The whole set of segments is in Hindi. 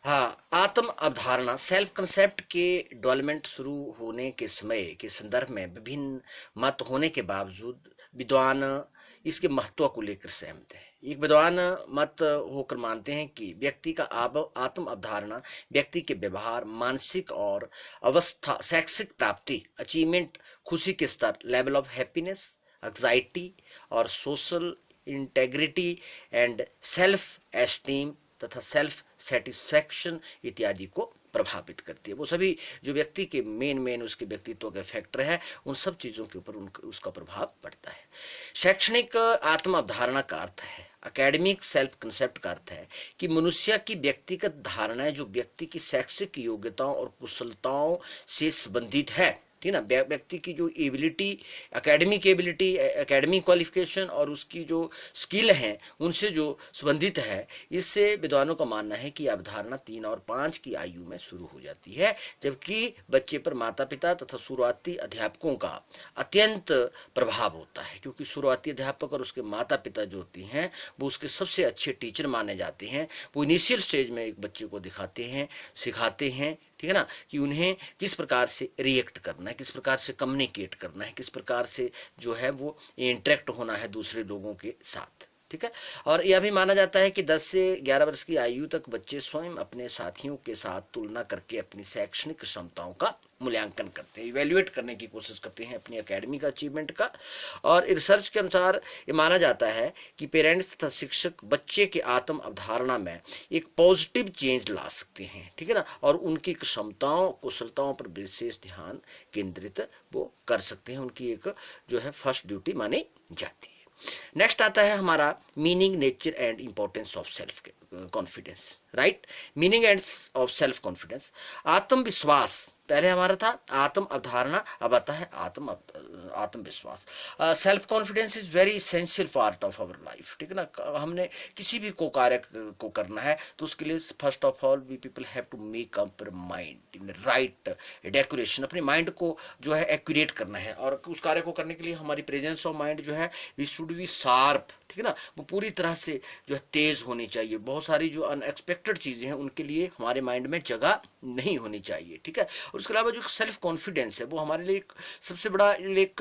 हाँ, आत्म अवधारणा सेल्फ कंसेप्ट के डेवलपमेंट शुरू होने के समय के संदर्भ में विभिन्न मत होने के बावजूद विद्वान इसके महत्व को लेकर सहमत है। एक विद्वान मत होकर मानते हैं कि व्यक्ति का आत्म अवधारणा व्यक्ति के व्यवहार, मानसिक और अवस्था, शैक्षिक प्राप्ति, अचीवमेंट, खुशी के स्तर, लेवल ऑफ हैप्पीनेस, एंग्जाइटी और social integrity and self esteem तथा सेल्फ सेटिस्फैक्शन इत्यादि को प्रभावित करती है। वो सभी जो व्यक्ति के मेन उसके व्यक्तित्व के फैक्टर है, उन सब चीज़ों के ऊपर उसका प्रभाव पड़ता है। शैक्षणिक आत्म अवधारणा का अर्थ है, अकेडमिक सेल्फ कंसेप्ट का अर्थ है कि मनुष्य की व्यक्तिगत धारणाएं जो व्यक्ति की शैक्षिक योग्यताओं और कुशलताओं से संबंधित है, ठीक ना। व्यक्ति की जो एबिलिटी, एकेडमिक क्वालिफिकेशन और उसकी जो स्किल हैं उनसे जो संबंधित है, इससे विद्वानों का मानना है कि अवधारणा 3 और 5 की आयु में शुरू हो जाती है, जबकि बच्चे पर माता पिता तथा शुरुआती अध्यापकों का अत्यंत प्रभाव होता है, क्योंकि शुरुआती अध्यापक और उसके माता पिता जो होती हैं वो उसके सबसे अच्छे टीचर माने जाते हैं। वो इनिशियल स्टेज में एक बच्चे को दिखाते हैं, सिखाते हैं, ठीक है ना, कि उन्हें किस प्रकार से रिएक्ट करना है, किस प्रकार से कम्युनिकेट करना है, किस प्रकार से जो है वो इंटरेक्ट होना है दूसरे लोगों के साथ, ठीक है। और यह भी माना जाता है कि 10 से 11 वर्ष की आयु तक बच्चे स्वयं अपने साथियों के साथ तुलना करके अपनी शैक्षणिक क्षमताओं का मूल्यांकन करते हैं, इवेल्युएट करने की कोशिश करते हैं अपनी एकेडमिक अचीवमेंट का। और रिसर्च के अनुसार ये माना जाता है कि पेरेंट्स तथा शिक्षक बच्चे के आत्म अवधारणा में एक पॉजिटिव चेंज ला सकते हैं, ठीक है ना, और उनकी क्षमताओं कुशलताओं पर विशेष ध्यान केंद्रित वो कर सकते हैं। उनकी एक जो है फर्स्ट ड्यूटी मानी जाती है। नेक्स्ट आता है हमारा meaning, nature and importance of self confidence, right. Meaning end of self confidence, आत्मविश्वास पहले हमारा था, आत्म अवधारणा अब आता है आत्मविश्वास। Self confidence is very essential part of our life, ठीक है ना। हमने किसी भी को कार्य को करना है तो उसके लिए first of all we people have to make up mind in right decoration, अपने माइंड को जो है एक्यूरेट करना है, और उस कार्य को करने के लिए हमारी प्रेजेंस ऑफ माइंड जो है वी शुड बी शार्प, ठीक है ना, वो पूरी तरह से जो है तेज होनी चाहिए। बहुत सारी जो अनएक्सपेक्टेड चीज़ें हैं उनके लिए हमारे माइंड में जगह नहीं होनी चाहिए, ठीक है। और उसके अलावा जो सेल्फ कॉन्फिडेंस है वो हमारे लिए एक सबसे बड़ा एक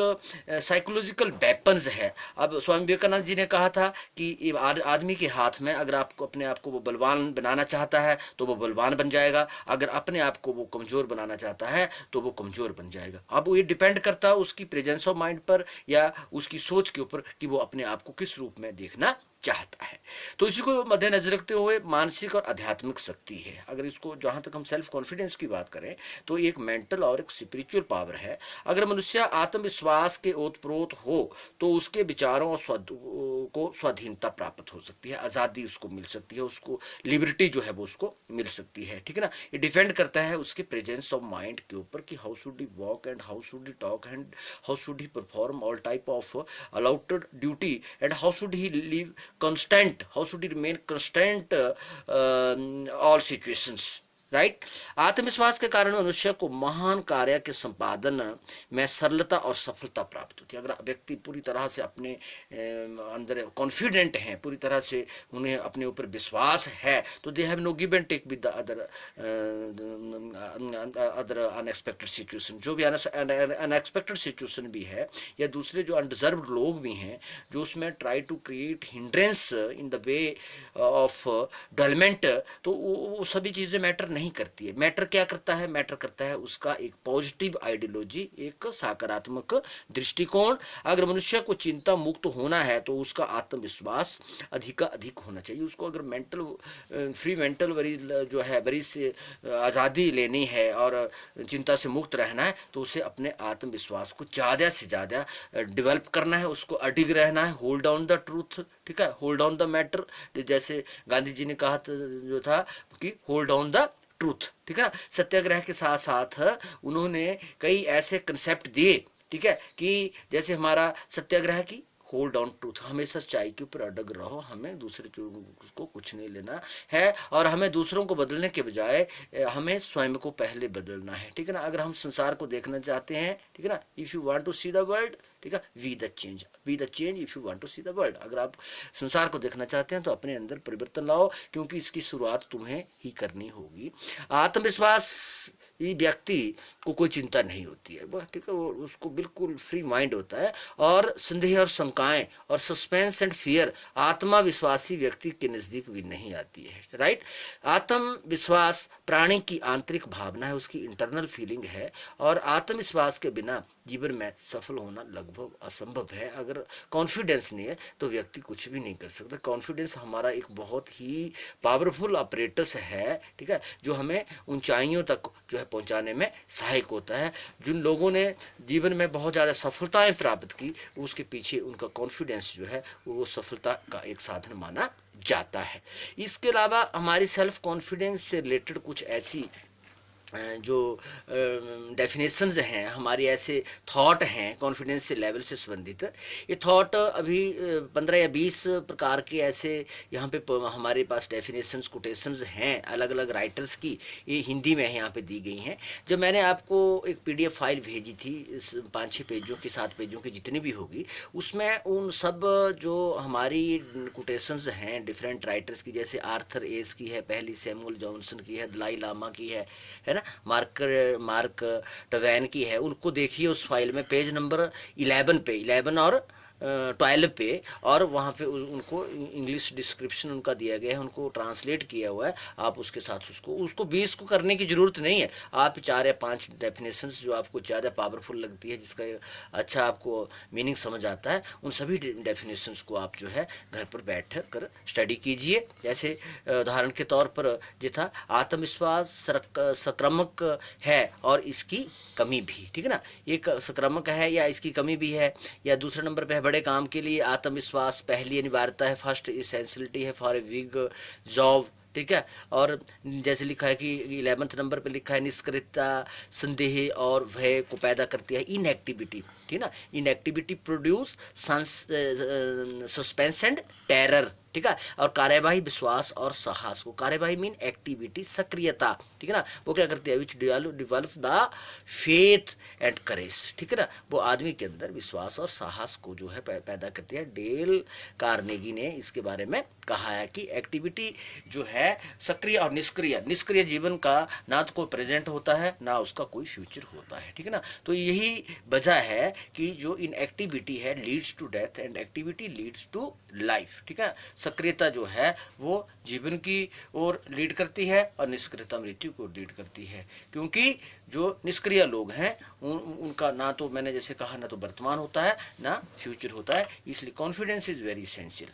साइकोलॉजिकल वेपन्स है। अब स्वामी विवेकानंद जी ने कहा था कि आदमी के हाथ में, अगर आपको अपने आप को वो बलवान बनाना चाहता है तो वो बलवान बन जाएगा, अगर अपने आप को वो कमज़ोर बनाना चाहता है तो वो कमज़ोर बन जाएगा। अब ये डिपेंड करता है उसकी प्रेजेंस ऑफ माइंड पर या उसकी सोच के ऊपर कि वो अपने आप को किस रूप में देखना चाहता है। तो इसी को मद्देनजर रखते हुए मानसिक और आध्यात्मिक शक्ति है, अगर इसको जहाँ तक हम सेल्फ कॉन्फिडेंस की बात करें तो एक मेंटल और एक स्पिरिचुअल पावर है। अगर मनुष्य आत्मविश्वास के ओतप्रोत हो तो उसके विचारों और को स्वाधीनता प्राप्त हो सकती है, आज़ादी उसको मिल सकती है, उसको लिबर्टी जो है वो उसको मिल सकती है, ठीक है ना। ये डिपेंड करता है उसके प्रेजेंस ऑफ माइंड के ऊपर कि how should he walk and how should he talk and how should he perform all type of allotted duty and how should he live constant, how should he remain constant all situations, right. आत्मविश्वास के कारण मनुष्य को महान कार्य के संपादन में सरलता और सफलता प्राप्त होती है। अगर व्यक्ति पूरी तरह से अपने अंदर कॉन्फिडेंट हैं, पूरी तरह से उन्हें अपने ऊपर विश्वास है, तो they have no give and take with the other unexpected situation. जो भी अनएक्सपेक्टेड सिचुएशन भी है या दूसरे जो अनडिजर्व लोग भी हैं जो उसमें try to create hindrance in the way of development, तो वो सभी चीज़ें मैटर नहीं करती है। मैटर क्या करता है? मैटर करता है उसका एक पॉजिटिव आइडियोलॉजी, एक सकारात्मक दृष्टिकोण। अगर मनुष्य को चिंता मुक्त होना है तो उसका आत्मविश्वास अधिक होना चाहिए। उसको अगर मेंटल फ्री मेंटल वरी जो है वरी से आज़ादी लेनी है और चिंता से मुक्त रहना है तो उसे अपने आत्मविश्वास को ज़्यादा से ज़्यादा डेवलप करना है, उसको अडिग रहना है, होल्ड ऑन द ट्रूथ, ठीक है, होल्ड ऑन द मैटर। जैसे गांधी जी ने कहा जो था कि होल्ड ऑन द ट्रूथ, ठीक है ना। सत्याग्रह के साथ साथ उन्होंने कई ऐसे कंसेप्ट दिए, ठीक है, कि जैसे हमारा सत्याग्रह की होल्ड ऑन ट्रूथ, हमेशा सच्चाई के ऊपर अडग रहो, हमें दूसरे को कुछ नहीं लेना है और हमें दूसरों को बदलने के बजाय हमें स्वयं को पहले बदलना है, ठीक है ना। अगर हम संसार को देखना चाहते हैं, ठीक है ना, if you want to see the world, ठीक है, be the change if you want to see the world. अगर आप संसार को देखना चाहते हैं तो अपने अंदर परिवर्तन लाओ, क्योंकि इसकी शुरुआत तुम्हें ही करनी होगी। आत्मविश्वास ये व्यक्ति को कोई चिंता नहीं होती है, वह, ठीक है, वो उसको बिल्कुल फ्री माइंड होता है, और संदेह और शंकाएं और सस्पेंस एंड फियर आत्मविश्वासी व्यक्ति के नज़दीक भी नहीं आती है, राइट। आत्मविश्वास प्राणी की आंतरिक भावना है, उसकी इंटरनल फीलिंग है, और आत्मविश्वास के बिना जीवन में सफल होना लगभग असंभव है। अगर कॉन्फिडेंस नहीं है तो व्यक्ति कुछ भी नहीं कर सकता। कॉन्फिडेंस हमारा एक बहुत ही पावरफुल ऑपरेटर्स है, ठीक है, जो हमें ऊंचाइयों तक जो है पहुंचाने में सहायक होता है। जिन लोगों ने जीवन में बहुत ज़्यादा सफलताएं प्राप्त की, उसके पीछे उनका कॉन्फिडेंस जो है वो सफलता का एक साधन माना जाता है। इसके अलावा हमारी सेल्फ कॉन्फिडेंस से रिलेटेड कुछ ऐसी जो डेफिनेशंस हैं, हमारी ऐसे थॉट हैं कॉन्फिडेंस से लेवल से संबंधित। ये थॉट अभी 15 या 20 प्रकार के ऐसे यहाँ पे हमारे पास डेफिनेशंस कोटेशंस हैं अलग अलग राइटर्स की, ये हिंदी में यहाँ पे दी गई हैं। जब मैंने आपको एक PDF फाइल भेजी थी 5-6 पेजों की 7 पेजों की जितनी भी होगी, उसमें उन सब जो हमारी कोटेशंस हैं डिफरेंट राइटर्स की, जैसे आर्थर एस की है पहली, सैमुअल जॉनसन की है, दलाई लामा की है ना, मार्क टवैन की है, उनको देखिए उस फाइल में पेज नंबर 11 पे, 11 और 12 पे, और वहाँ पे उनको इंग्लिश डिस्क्रिप्शन उनका दिया गया है, उनको ट्रांसलेट किया हुआ है। आप उसके साथ उसको 20 को करने की ज़रूरत नहीं है, आप 4 या 5 डेफिनेशंस जो आपको ज़्यादा पावरफुल लगती है, जिसका अच्छा आपको मीनिंग समझ आता है, उन सभी डेफिनेशंस को आप जो है घर पर बैठ कर स्टडी कीजिए। जैसे उदाहरण के तौर पर जो था, आत्मविश्वास संक्रामक है और इसकी कमी भी, ठीक है ना, एक संक्रामक है या इसकी कमी भी है। या दूसरे नंबर पे है, बड़े काम के लिए आत्मविश्वास पहली अनिवार्यता है, फर्स्ट इसेंशियलिटी है फॉर ए बिग जॉब, ठीक है। और जैसे लिखा है कि 11वें नंबर पे लिखा है, निष्क्रियता संदेह और भय को पैदा करती है इनएक्टिविटी, ठीक है ना, inactivity produce suspense and terror, ठीक है। और कार्यवाही विश्वास और साहस को, कार्यवाही मीन एक्टिविटी सक्रियता, ठीक है ना, वो क्या करती है, which develop the faith and courage, ठीक है ना, वो आदमी के अंदर विश्वास और साहस को जो है पैदा करती है। डेल कार्नेगी ने इसके बारे में कहा है कि एक्टिविटी जो है सक्रिय और निष्क्रिय जीवन का ना तो कोई प्रेजेंट होता है ना उसका कोई फ्यूचर होता है, ठीक है ना। तो यही वजह है कि जो इन एक्टिविटी है leads to death and activity leads to life, ठीक है। सक्रियता जो है वो जीवन की ओर लीड करती है और निष्क्रियता मृत्यु को लीड करती है, क्योंकि जो निष्क्रिय लोग हैं उनका ना तो मैंने जैसे कहा ना तो वर्तमान होता है ना फ्यूचर होता है। इसलिए कॉन्फिडेंस इज वेरी इसेंशियल।